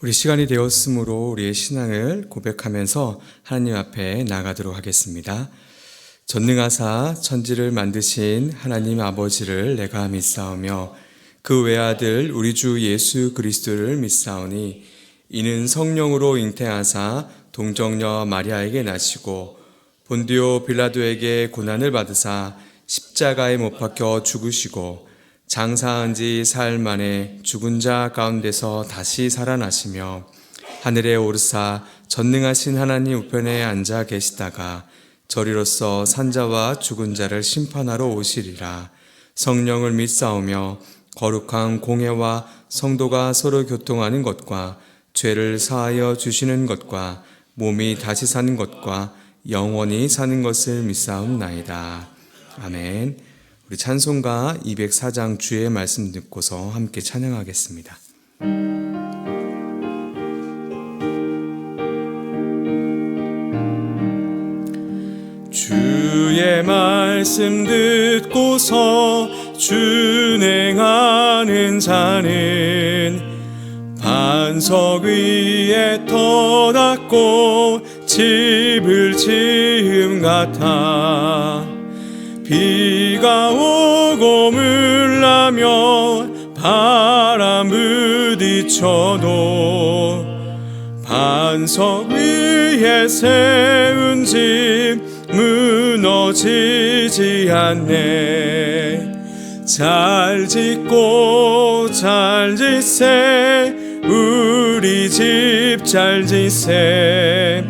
우리 시간이 되었으므로 우리의 신앙을 고백하면서 하나님 앞에 나가도록 하겠습니다. 전능하사 천지를 만드신 하나님 아버지를 내가 믿사오며 그 외아들 우리 주 예수 그리스도를 믿사오니 이는 성령으로 잉태하사 동정녀 마리아에게 나시고 본디오 빌라도에게 고난을 받으사 십자가에 못 박혀 죽으시고 장사한 지 사흘 만에 죽은 자 가운데서 다시 살아나시며 하늘에 오르사 전능하신 하나님 우편에 앉아 계시다가 저리로서 산자와 죽은 자를 심판하러 오시리라. 성령을 믿사오며 거룩한 공회와 성도가 서로 교통하는 것과 죄를 사하여 주시는 것과 몸이 다시 사는 것과 영원히 사는 것을 믿사옵나이다. 아멘. 우리 찬송가 204장 주의 말씀 듣고서 함께 찬양하겠습니다. 주의 말씀 듣고서 준행하는 자는 반석 위에 터닫고 집을 지음 같아 비가 오고 물나며 바람 부딪혀도 반석 위에 세운 집 무너지지 않네. 잘 짓고 잘 짓세 우리 집 잘 짓세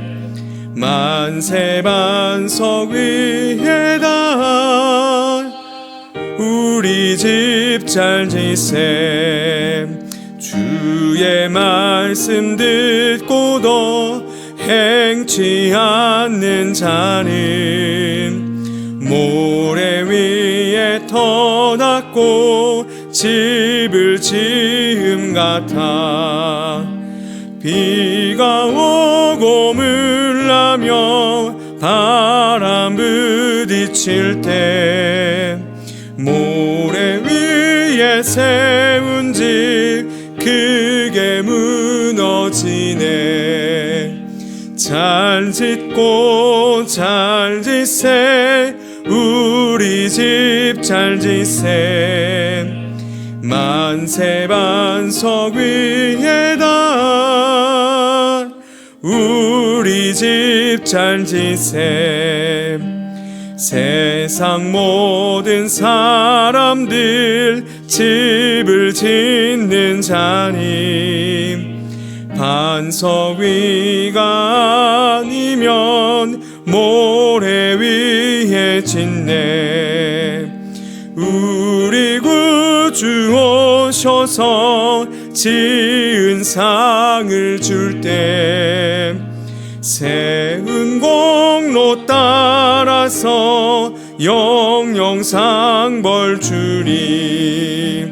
만세 반석 위에다 우리 집 잘 짓세. 주의 말씀 듣고도 행치 않는 자는 모래 위에 터닫고 집을 지음 같아 비가 오고 물나며 바람 부딪힐 때 모래 위에 세운 집 크게 무너지네. 잘 짓고 잘 짓세 우리 집 잘 짓세 만세 반석 위에다 우리 집 잘 짓세. 세상 모든 사람들 집을 짓는 자니 반석 위가 아니면 모래 위에 짓네. 우리 구주 오셔서 지은 상을 줄 때 세운 공로 따라서 영영상 벌 주리.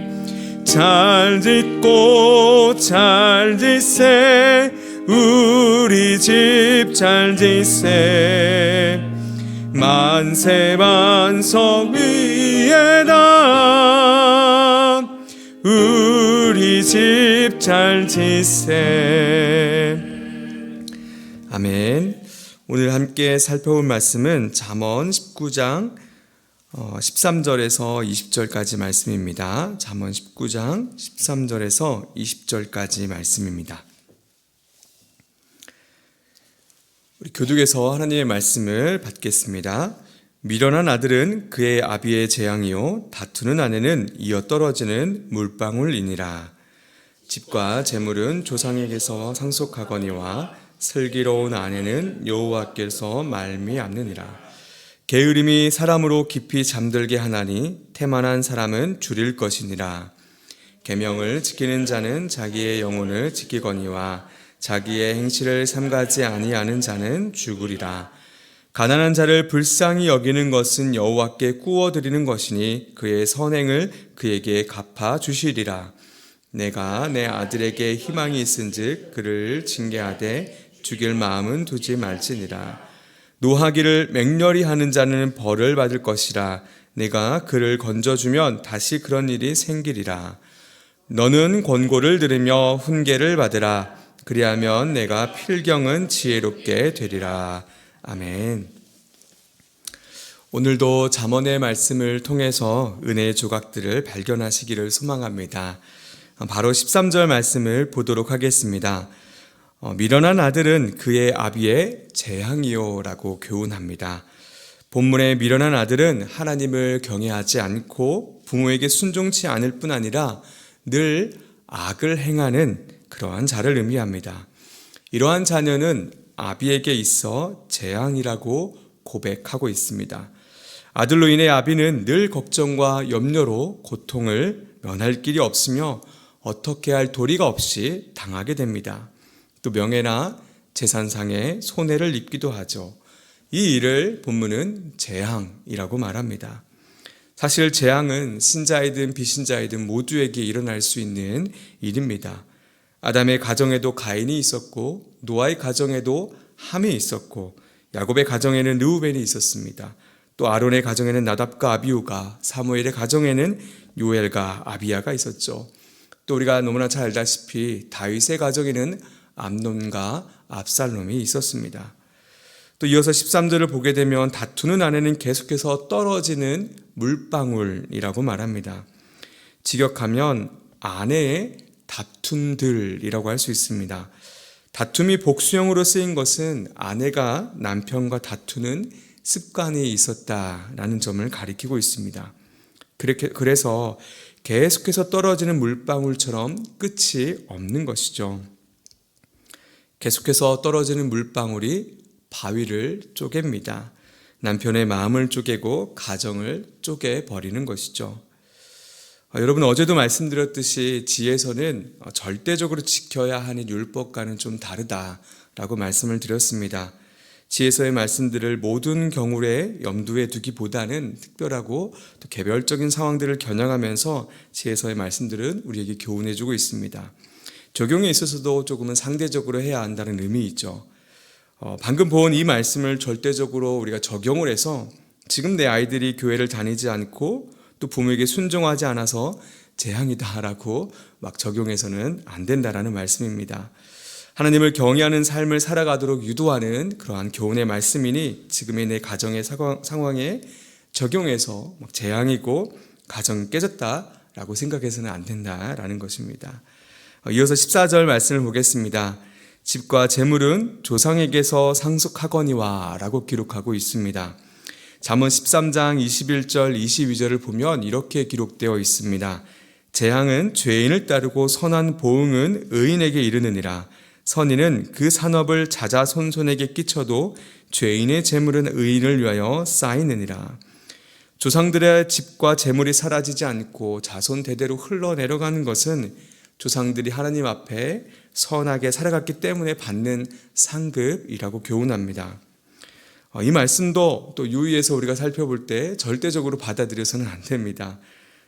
잘 짓고 잘 짓세 우리 집 잘 짓세 만세 반석 위에다 우리 집 잘 짓세. 아멘. 오늘 함께 살펴볼 말씀은 잠언 19장 13절에서 20절까지 말씀입니다. 잠언 19장 13절에서 20절까지 말씀입니다. 우리 교독에서 하나님의 말씀을 받겠습니다. 미련한 아들은 그의 아비의 재앙이요 다투는 아내는 이어 떨어지는 물방울이니라. 집과 재물은 조상에게서 상속하거니와 슬기로운 아내는 여호와께서 말미암느니라. 게으름이 사람으로 깊이 잠들게 하나니 태만한 사람은 줄일 것이니라. 계명을 지키는 자는 자기의 영혼을 지키거니와 자기의 행실을 삼가지 아니하는 자는 죽으리라. 가난한 자를 불쌍히 여기는 것은 여호와께 구워드리는 것이니 그의 선행을 그에게 갚아 주시리라. 내가 내 아들에게 희망이 있은즉 그를 징계하되 죽일 마음은 두지 말지니라. 노하기를 맹렬히 하는 자는 벌을 받을 것이라. 내가 그를 건져주면 다시 그런 일이 생기리라. 너는 권고를 들으며 훈계를 받으라. 그리하면 내가 필경은 지혜롭게 되리라. 아멘. 오늘도 잠언의 말씀을 통해서 은혜의 조각들을 발견하시기를 소망합니다. 바로 13절 말씀을 보도록 하겠습니다. 미련한 아들은 그의 아비의 재앙이요 라고 교훈합니다. 본문의 미련한 아들은 하나님을 경외하지 않고 부모에게 순종치 않을 뿐 아니라 늘 악을 행하는 그러한 자를 의미합니다. 이러한 자녀는 아비에게 있어 재앙이라고 고백하고 있습니다. 아들로 인해 아비는 늘 걱정과 염려로 고통을 면할 길이 없으며 어떻게 할 도리가 없이 당하게 됩니다. 또 명예나 재산상의 손해를 입기도 하죠. 이 일을 본문은 재앙이라고 말합니다. 사실 재앙은 신자이든 비신자이든 모두에게 일어날 수 있는 일입니다. 아담의 가정에도 가인이 있었고 노아의 가정에도 함이 있었고 야곱의 가정에는 르우벤이 있었습니다. 또 아론의 가정에는 나답과 아비후가, 사무엘의 가정에는 요엘과 아비야가 있었죠. 또 우리가 너무나 잘 알다시피 다윗의 가정에는 암논과 압살롬이 있었습니다. 또 이어서 13절을 보게 되면 다투는 아내는 계속해서 떨어지는 물방울이라고 말합니다. 직역하면 아내의 다툰들이라고 할 수 있습니다. 다툼이 복수형으로 쓰인 것은 아내가 남편과 다투는 습관이 있었다라는 점을 가리키고 있습니다. 그래서 계속해서 떨어지는 물방울처럼 끝이 없는 것이죠. 계속해서 떨어지는 물방울이 바위를 쪼갭니다. 남편의 마음을 쪼개고 가정을 쪼개버리는 것이죠. 여러분, 어제도 말씀드렸듯이 지혜서는 절대적으로 지켜야 하는 율법과는 좀 다르다라고 말씀을 드렸습니다. 지혜서의 말씀들을 모든 경우에 염두에 두기보다는 특별하고 또 개별적인 상황들을 겨냥하면서 지혜서의 말씀들은 우리에게 교훈해주고 있습니다. 적용에 있어서도 조금은 상대적으로 해야 한다는 의미이죠. 방금 본 이 말씀을 절대적으로 우리가 적용을 해서 지금 내 아이들이 교회를 다니지 않고 또 부모에게 순종하지 않아서 재앙이다라고 막 적용해서는 안 된다라는 말씀입니다. 하나님을 경외하는 삶을 살아가도록 유도하는 그러한 교훈의 말씀이니 지금의 내 가정의 상황에 적용해서 막 재앙이고 가정이 깨졌다라고 생각해서는 안 된다라는 것입니다. 이어서 14절 말씀을 보겠습니다. 집과 재물은 조상에게서 상속하거니와 라고 기록하고 있습니다. 잠언 13장 21절 22절을 보면 이렇게 기록되어 있습니다. 재앙은 죄인을 따르고 선한 보응은 의인에게 이르느니라. 선인은 그 산업을 자자손손에게 끼쳐도 죄인의 재물은 의인을 위하여 쌓이느니라. 조상들의 집과 재물이 사라지지 않고 자손 대대로 흘러내려가는 것은 조상들이 하나님 앞에 선하게 살아갔기 때문에 받는 상급이라고 교훈합니다. 이 말씀도 또 유의해서 우리가 살펴볼 때 절대적으로 받아들여서는 안 됩니다.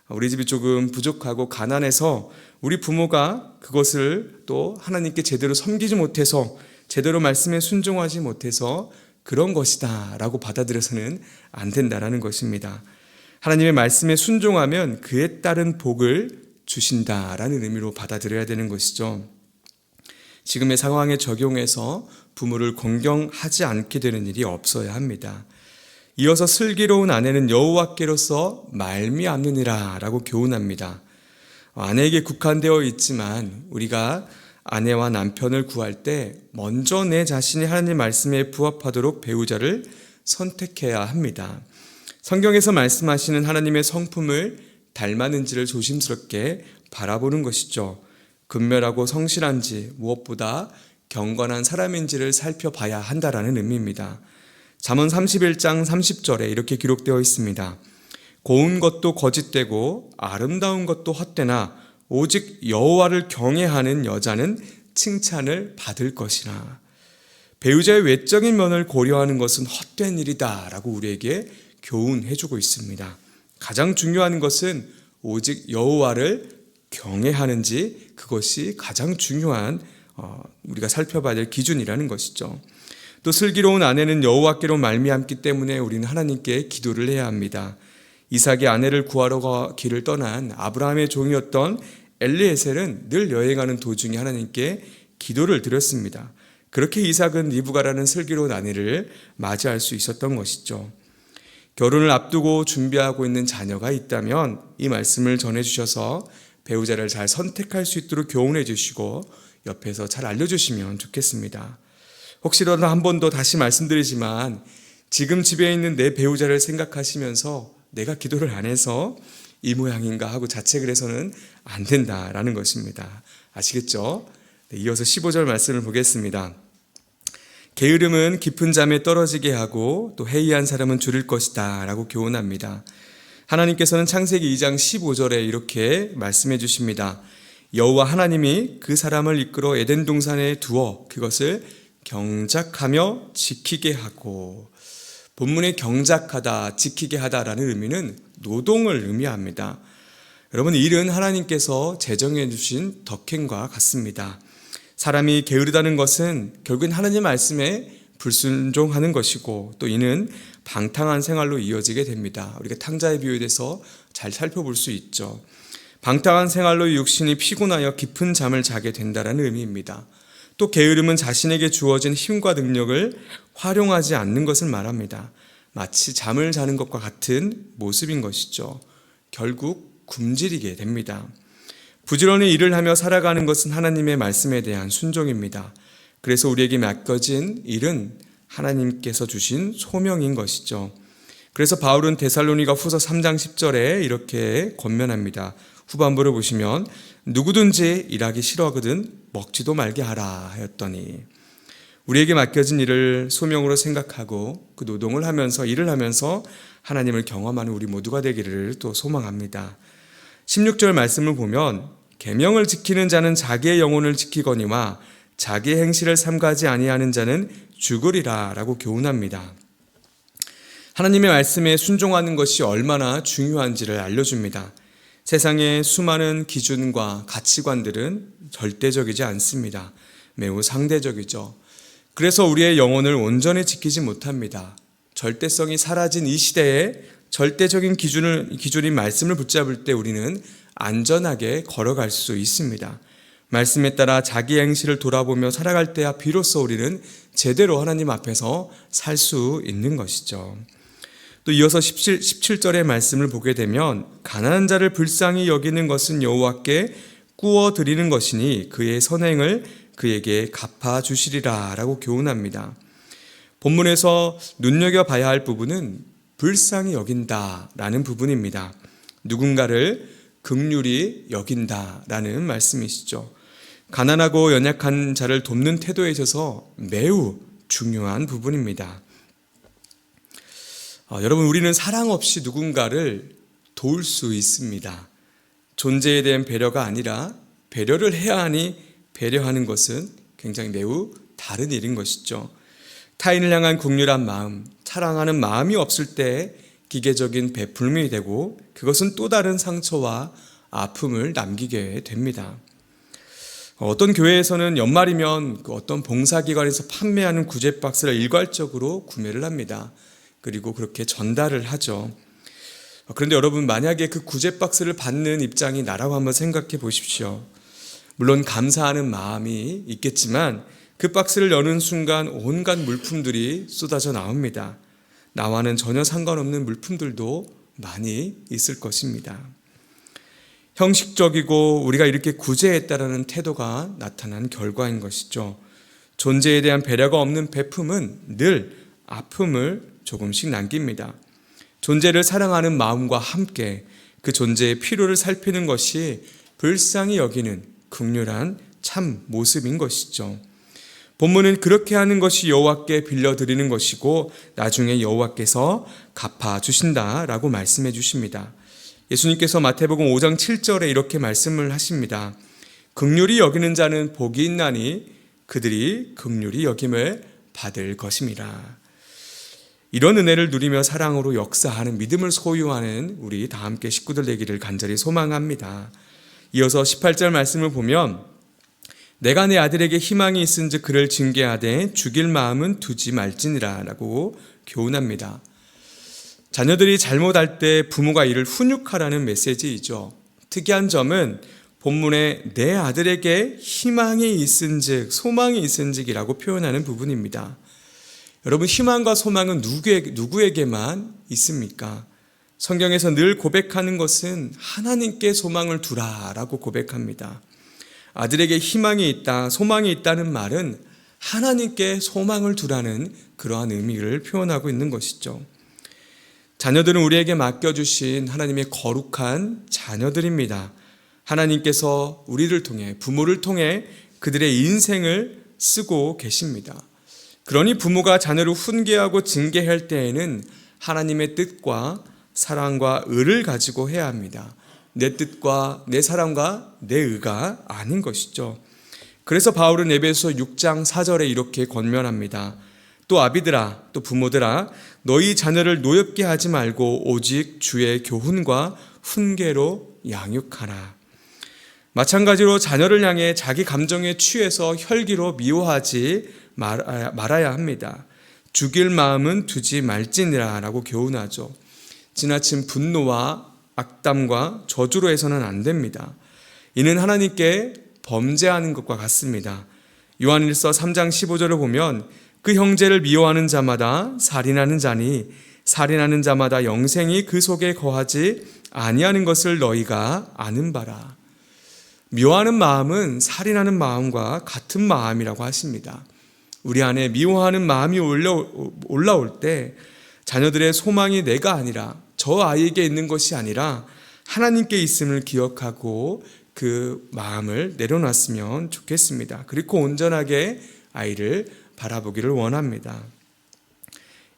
우리 집이 조금 부족하고 가난해서 우리 부모가 그것을 또 하나님께 제대로 섬기지 못해서 제대로 말씀에 순종하지 못해서 그런 것이다 라고 받아들여서는 안 된다라는 것입니다. 하나님의 말씀에 순종하면 그에 따른 복을 주신다라는 의미로 받아들여야 되는 것이죠. 지금의 상황에 적용해서 부모를 공경하지 않게 되는 일이 없어야 합니다. 이어서 슬기로운 아내는 여호와께로서 말미암느니라 라고 교훈합니다. 아내에게 국한되어 있지만 우리가 아내와 남편을 구할 때 먼저 내 자신이 하나님 말씀에 부합하도록 배우자를 선택해야 합니다. 성경에서 말씀하시는 하나님의 성품을 닮았는지를 조심스럽게 바라보는 것이죠. 근면하고 성실한지 무엇보다 경건한 사람인지를 살펴봐야 한다라는 의미입니다. 잠언 31장 30절에 이렇게 기록되어 있습니다. 고운 것도 거짓되고 아름다운 것도 헛되나 오직 여호와를 경외하는 여자는 칭찬을 받을 것이라. 배우자의 외적인 면을 고려하는 것은 헛된 일이다 라고 우리에게 교훈해주고 있습니다. 가장 중요한 것은 오직 여호와를 경외하는지, 그것이 가장 중요한 우리가 살펴봐야 될 기준이라는 것이죠. 또 슬기로운 아내는 여호와께로 말미암기 때문에 우리는 하나님께 기도를 해야 합니다. 이삭의 아내를 구하러 길을 떠난 아브라함의 종이었던 엘리에셀은 늘 여행하는 도중에 하나님께 기도를 드렸습니다. 그렇게 이삭은 리브가라는 슬기로운 아내를 맞이할 수 있었던 것이죠. 결혼을 앞두고 준비하고 있는 자녀가 있다면 이 말씀을 전해주셔서 배우자를 잘 선택할 수 있도록 교훈해 주시고 옆에서 잘 알려주시면 좋겠습니다. 혹시라도 한 번 더 다시 말씀드리지만 지금 집에 있는 내 배우자를 생각하시면서 내가 기도를 안 해서 이 모양인가 하고 자책을 해서는 안 된다라는 것입니다. 아시겠죠? 이어서 15절 말씀을 보겠습니다. 게으름은 깊은 잠에 떨어지게 하고 또 해이한 사람은 줄일 것이다 라고 교훈합니다. 하나님께서는 창세기 2장 15절에 이렇게 말씀해 주십니다. 여호와 하나님이 그 사람을 이끌어 에덴 동산에 두어 그것을 경작하며 지키게 하고, 본문의 경작하다, 지키게 하다라는 의미는 노동을 의미합니다. 여러분, 일은 하나님께서 제정해 주신 덕행과 같습니다. 사람이 게으르다는 것은 결국은 하나님 말씀에 불순종하는 것이고 또 이는 방탕한 생활로 이어지게 됩니다. 우리가 탕자의 비유에 대해서 잘 살펴볼 수 있죠. 방탕한 생활로 육신이 피곤하여 깊은 잠을 자게 된다는 의미입니다. 또 게으름은 자신에게 주어진 힘과 능력을 활용하지 않는 것을 말합니다. 마치 잠을 자는 것과 같은 모습인 것이죠. 결국 굶주리게 됩니다. 부지런히 일을 하며 살아가는 것은 하나님의 말씀에 대한 순종입니다. 그래서 우리에게 맡겨진 일은 하나님께서 주신 소명인 것이죠. 그래서 바울은 데살로니가 후서 3장 10절에 이렇게 권면합니다. 후반부를 보시면 누구든지 일하기 싫어하거든 먹지도 말게 하라 하였더니, 우리에게 맡겨진 일을 소명으로 생각하고 그 노동을 하면서 일을 하면서 하나님을 경험하는 우리 모두가 되기를 또 소망합니다. 16절 말씀을 보면 계명을 지키는 자는 자기의 영혼을 지키거니와 자기의 행실을 삼가지 아니하는 자는 죽으리라 라고 교훈합니다. 하나님의 말씀에 순종하는 것이 얼마나 중요한지를 알려줍니다. 세상의 수많은 기준과 가치관들은 절대적이지 않습니다. 매우 상대적이죠. 그래서 우리의 영혼을 온전히 지키지 못합니다. 절대성이 사라진 이 시대에 절대적인 기준인 말씀을 붙잡을 때 우리는 안전하게 걸어갈 수 있습니다. 말씀에 따라 자기 행실을 돌아보며 살아갈 때야 비로소 우리는 제대로 하나님 앞에서 살 수 있는 것이죠. 또 이어서 17절의 말씀을 보게 되면 가난한 자를 불쌍히 여기는 것은 여호와께 꾸어 드리는 것이니 그의 선행을 그에게 갚아주시리라 라고 교훈합니다. 본문에서 눈여겨봐야 할 부분은 불쌍히 여긴다라는 부분입니다. 누군가를 긍휼히 여긴다라는 말씀이시죠. 가난하고 연약한 자를 돕는 태도에 있어서 매우 중요한 부분입니다. 여러분, 우리는 사랑 없이 누군가를 도울 수 있습니다. 존재에 대한 배려가 아니라 배려를 해야 하니 배려하는 것은 굉장히 매우 다른 일인 것이죠. 타인을 향한 긍휼한 마음, 사랑하는 마음이 없을 때 기계적인 베풀음이 되고 그것은 또 다른 상처와 아픔을 남기게 됩니다. 어떤 교회에서는 연말이면 어떤 봉사기관에서 판매하는 구제 박스를 일괄적으로 구매를 합니다. 그리고 그렇게 전달을 하죠. 그런데 여러분, 만약에 그 구제 박스를 받는 입장이 나라고 한번 생각해 보십시오. 물론 감사하는 마음이 있겠지만 그 박스를 여는 순간 온갖 물품들이 쏟아져 나옵니다. 나와는 전혀 상관없는 물품들도 많이 있을 것입니다. 형식적이고 우리가 이렇게 구제했다라는 태도가 나타난 결과인 것이죠. 존재에 대한 배려가 없는 베품은 늘 아픔을 조금씩 남깁니다. 존재를 사랑하는 마음과 함께 그 존재의 필요를 살피는 것이 불쌍히 여기는 긍휼한 참 모습인 것이죠. 본문은 그렇게 하는 것이 여호와께 빌려드리는 것이고 나중에 여호와께서 갚아주신다라고 말씀해 주십니다. 예수님께서 마태복음 5장 7절에 이렇게 말씀을 하십니다. 긍휼히 여기는 자는 복이 있나니 그들이 긍휼히 여김을 받을 것임이라. 이런 은혜를 누리며 사랑으로 역사하는 믿음을 소유하는 우리 다 함께 식구들 되기를 간절히 소망합니다. 이어서 18절 말씀을 보면 내가 내 아들에게 희망이 있은즉 그를 징계하되 죽일 마음은 두지 말지니라 라고 교훈합니다. 자녀들이 잘못할 때 부모가 이를 훈육하라는 메시지이죠. 특이한 점은 본문에 내 아들에게 희망이 있은즉, 소망이 있은즉이라고 표현하는 부분입니다. 여러분, 희망과 소망은 누구에게만 있습니까? 성경에서 늘 고백하는 것은 하나님께 소망을 두라라고 고백합니다. 아들에게 희망이 있다, 소망이 있다는 말은 하나님께 소망을 두라는 그러한 의미를 표현하고 있는 것이죠. 자녀들은 우리에게 맡겨주신 하나님의 거룩한 자녀들입니다. 하나님께서 우리를 통해, 부모를 통해 그들의 인생을 쓰고 계십니다. 그러니 부모가 자녀를 훈계하고 징계할 때에는 하나님의 뜻과 사랑과 의를 가지고 해야 합니다. 내 뜻과 내 사랑과 내 의가 아닌 것이죠. 그래서 바울은 에베소 6장 4절에 이렇게 권면합니다. 또 아비들아, 또 부모들아, 너희 자녀를 노엽게 하지 말고 오직 주의 교훈과 훈계로 양육하라. 마찬가지로 자녀를 향해 자기 감정에 취해서 혈기로 미워하지 말아야 합니다. 죽일 마음은 두지 말지니라 라고 교훈하죠. 지나친 분노와 악담과 저주로 해서는 안 됩니다. 이는 하나님께 범죄하는 것과 같습니다. 요한일서 3장 15절을 보면 그 형제를 미워하는 자마다 살인하는 자니 살인하는 자마다 영생이 그 속에 거하지 아니하는 것을 너희가 아는 바라. 미워하는 마음은 살인하는 마음과 같은 마음이라고 하십니다. 우리 안에 미워하는 마음이 올라올 때 자녀들의 소망이 내가 아니라 저 아이에게 있는 것이 아니라 하나님께 있음을 기억하고 그 마음을 내려놨으면 좋겠습니다. 그리고 온전하게 아이를 바라보기를 원합니다.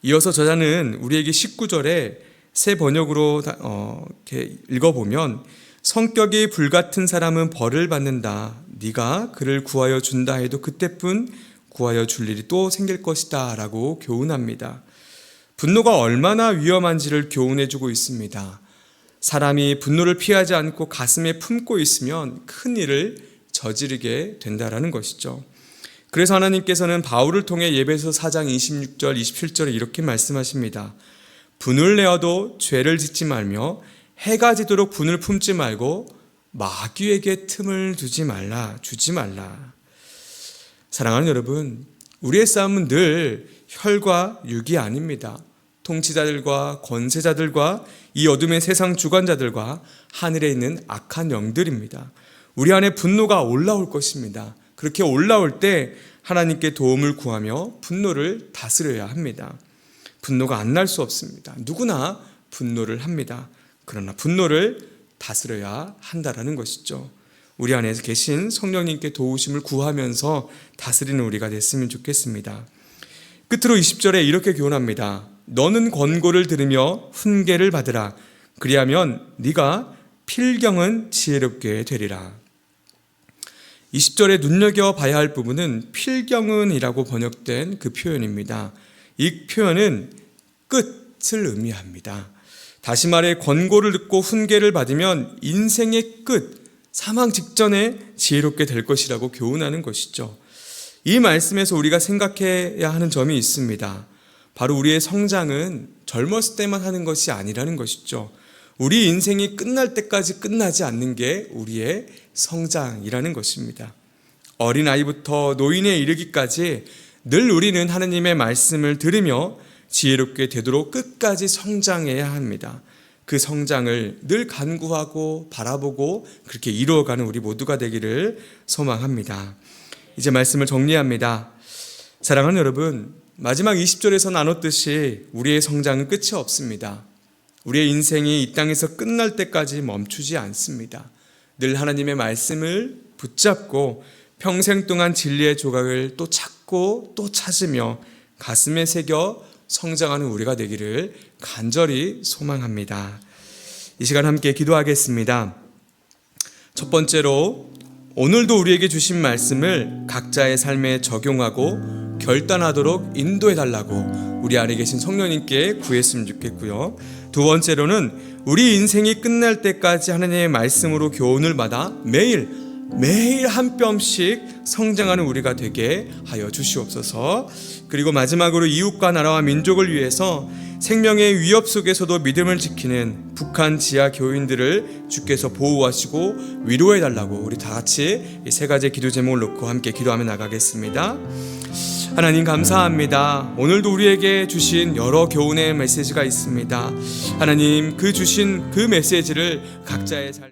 이어서 저자는 우리에게 19절에 새 번역으로 이렇게 읽어보면 성격이 불같은 사람은 벌을 받는다. 네가 그를 구하여 준다 해도 그때뿐 구하여 줄 일이 또 생길 것이다 라고 교훈합니다. 분노가 얼마나 위험한지를 교훈해주고 있습니다. 사람이 분노를 피하지 않고 가슴에 품고 있으면 큰 일을 저지르게 된다라는 것이죠. 그래서 하나님께서는 바울을 통해 에베소 4장 26절 27절에 이렇게 말씀하십니다. 분을 내어도 죄를 짓지 말며 해가 지도록 분을 품지 말고 마귀에게 틈을 주지 말라. 사랑하는 여러분, 우리의 싸움은 늘 혈과 육이 아닙니다. 통치자들과 권세자들과 이 어둠의 세상 주관자들과 하늘에 있는 악한 영들입니다. 우리 안에 분노가 올라올 것입니다. 그렇게 올라올 때 하나님께 도움을 구하며 분노를 다스려야 합니다. 분노가 안 날 수 없습니다. 누구나 분노를 합니다. 그러나 분노를 다스려야 한다라는 것이죠. 우리 안에서 계신 성령님께 도우심을 구하면서 다스리는 우리가 됐으면 좋겠습니다. 끝으로 20절에 이렇게 교훈합니다. 너는 권고를 들으며 훈계를 받으라. 그리하면 네가 필경은 지혜롭게 되리라. 20절에 눈여겨봐야 할 부분은 필경은이라고 번역된 그 표현입니다. 이 표현은 끝을 의미합니다. 다시 말해 권고를 듣고 훈계를 받으면 인생의 끝, 사망 직전에 지혜롭게 될 것이라고 교훈하는 것이죠. 이 말씀에서 우리가 생각해야 하는 점이 있습니다. 바로 우리의 성장은 젊었을 때만 하는 것이 아니라는 것이죠. 우리 인생이 끝날 때까지 끝나지 않는 게 우리의 성장이라는 것입니다. 어린아이부터 노인에 이르기까지 늘 우리는 하나님의 말씀을 들으며 지혜롭게 되도록 끝까지 성장해야 합니다. 그 성장을 늘 간구하고 바라보고 그렇게 이루어가는 우리 모두가 되기를 소망합니다. 이제 말씀을 정리합니다. 사랑하는 여러분, 마지막 20절에서 나눴듯이 우리의 성장은 끝이 없습니다. 우리의 인생이 이 땅에서 끝날 때까지 멈추지 않습니다. 늘 하나님의 말씀을 붙잡고 평생 동안 진리의 조각을 또 찾고 또 찾으며 가슴에 새겨 성장하는 우리가 되기를 간절히 소망합니다. 이 시간 함께 기도하겠습니다. 첫 번째로 오늘도 우리에게 주신 말씀을 각자의 삶에 적용하고 결단하도록 인도해달라고 우리 안에 계신 성령님께 구했으면 좋겠고요. 두 번째로는 우리 인생이 끝날 때까지 하나님의 말씀으로 교훈을 받아 매일 매일 한 뼘씩 성장하는 우리가 되게 하여 주시옵소서. 그리고 마지막으로 이웃과 나라와 민족을 위해서 생명의 위협 속에서도 믿음을 지키는 북한 지하 교인들을 주께서 보호하시고 위로해 달라고 우리 다 같이 이 세 가지 기도 제목을 놓고 함께 기도하며 나가겠습니다. 하나님 감사합니다. 오늘도 우리에게 주신 여러 교훈의 메시지가 있습니다. 하나님 그 주신 그 메시지를 각자의 삶